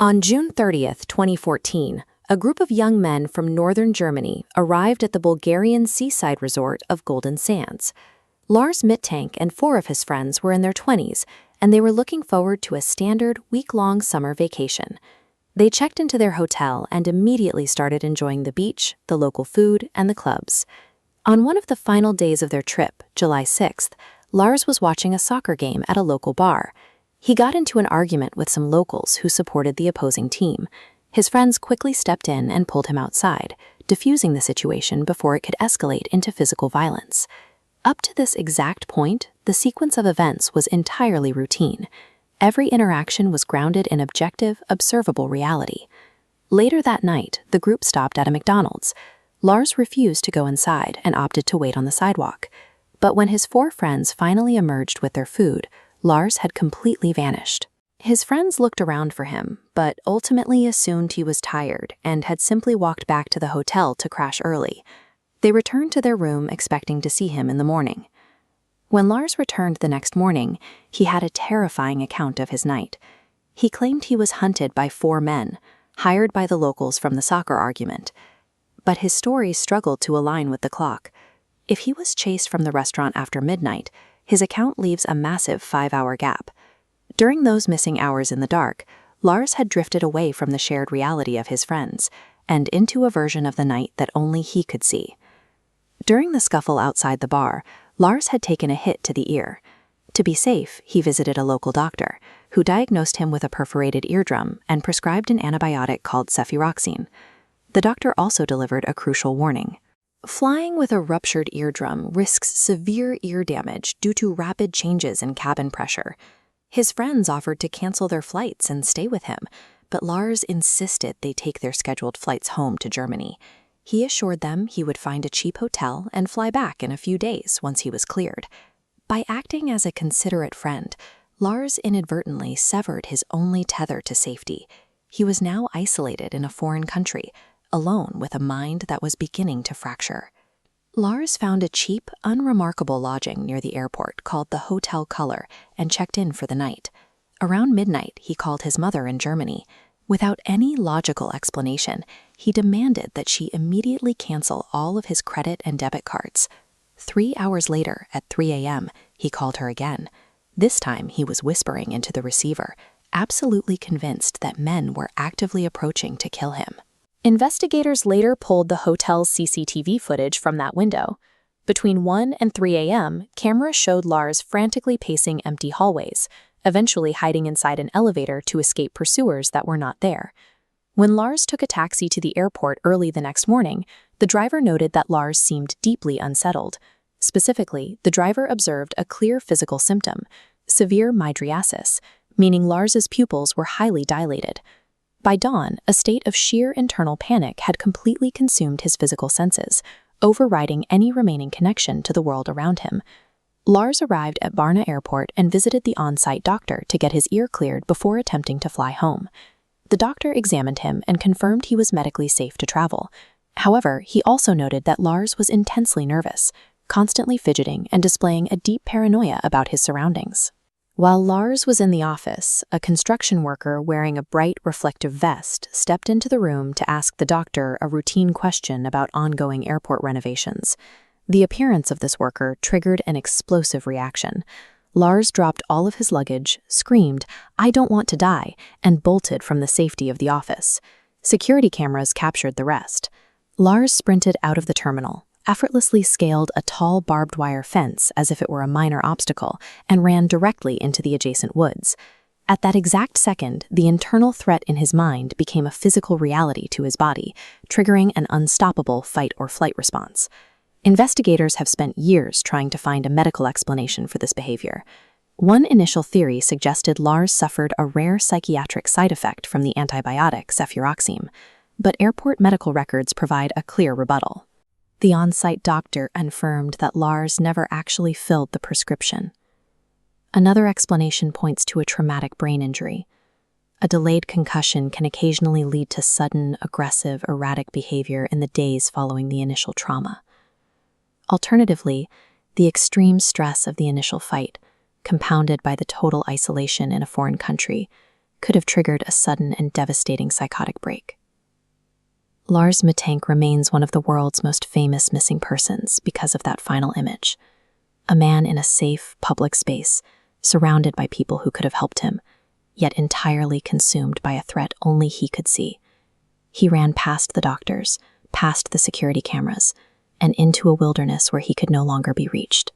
On June 30th, 2014, a group of young men from northern Germany arrived at the Bulgarian seaside resort of Golden Sands. Lars Mittank and 4 of his friends were in their 20s, and they were looking forward to a standard week-long summer vacation. They checked into their hotel and immediately started enjoying the beach, the local food, and the clubs. On one of the final days of their trip, July 6th, Lars was watching a soccer game at a local bar. He got into an argument with some locals who supported the opposing team. His friends quickly stepped in and pulled him outside, diffusing the situation before it could escalate into physical violence. Up to this exact point, the sequence of events was entirely routine. Every interaction was grounded in objective, observable reality. Later that night, the group stopped at a McDonald's. Lars refused to go inside and opted to wait on the sidewalk. But when his 4 friends finally emerged with their food, Lars had completely vanished. His friends looked around for him, but ultimately assumed he was tired and had simply walked back to the hotel to crash early. They returned to their room expecting to see him in the morning. When Lars returned the next morning, he had a terrifying account of his night. He claimed he was hunted by 4 men, hired by the locals from the soccer argument. But his story struggled to align with the clock. If he was chased from the restaurant after midnight, his account leaves a massive 5-hour gap. During those missing hours in the dark, Lars had drifted away from the shared reality of his friends and into a version of the night that only he could see. During the scuffle outside the bar, Lars had taken a hit to the ear. To be safe, he visited a local doctor, who diagnosed him with a perforated eardrum and prescribed an antibiotic called cefuroxime. The doctor also delivered a crucial warning. Flying with a ruptured eardrum risks severe ear damage due to rapid changes in cabin pressure. His friends offered to cancel their flights and stay with him, but Lars insisted they take their scheduled flights home to Germany. He assured them he would find a cheap hotel and fly back in a few days once he was cleared. By acting as a considerate friend, Lars inadvertently severed his only tether to safety. He was now isolated in a foreign country, alone with a mind that was beginning to fracture. Lars found a cheap, unremarkable lodging near the airport called the Hotel Color and checked in for the night. Around midnight, he called his mother in Germany. Without any logical explanation, he demanded that she immediately cancel all of his credit and debit cards. 3 hours later, at 3 a.m., he called her again. This time, he was whispering into the receiver, absolutely convinced that men were actively approaching to kill him. Investigators later pulled the hotel's CCTV footage from that window. Between 1 and 3 a.m., cameras showed Lars frantically pacing empty hallways, eventually hiding inside an elevator to escape pursuers that were not there. When Lars took a taxi to the airport early the next morning, the driver noted that Lars seemed deeply unsettled. Specifically, the driver observed a clear physical symptom, severe mydriasis, meaning Lars's pupils were highly dilated. By dawn, a state of sheer internal panic had completely consumed his physical senses, overriding any remaining connection to the world around him. Lars arrived at Varna Airport and visited the on-site doctor to get his ear cleared before attempting to fly home. The doctor examined him and confirmed he was medically safe to travel. However, he also noted that Lars was intensely nervous, constantly fidgeting and displaying a deep paranoia about his surroundings. While Lars was in the office, a construction worker wearing a bright reflective vest stepped into the room to ask the doctor a routine question about ongoing airport renovations. The appearance of this worker triggered an explosive reaction. Lars dropped all of his luggage, screamed, "I don't want to die," and bolted from the safety of the office. Security cameras captured the rest. Lars sprinted out of the terminal, effortlessly scaled a tall barbed wire fence as if it were a minor obstacle, and ran directly into the adjacent woods. At that exact second, the internal threat in his mind became a physical reality to his body, triggering an unstoppable fight-or-flight response. Investigators have spent years trying to find a medical explanation for this behavior. One initial theory suggested Lars suffered a rare psychiatric side effect from the antibiotic cefuroxime, but airport medical records provide a clear rebuttal. The on-site doctor confirmed that Lars never actually filled the prescription. Another explanation points to a traumatic brain injury. A delayed concussion can occasionally lead to sudden, aggressive, erratic behavior in the days following the initial trauma. Alternatively, the extreme stress of the initial fight, compounded by the total isolation in a foreign country, could have triggered a sudden and devastating psychotic break. Lars Mittank remains one of the world's most famous missing persons because of that final image. A man in a safe, public space, surrounded by people who could have helped him, yet entirely consumed by a threat only he could see. He ran past the doctors, past the security cameras, and into a wilderness where he could no longer be reached.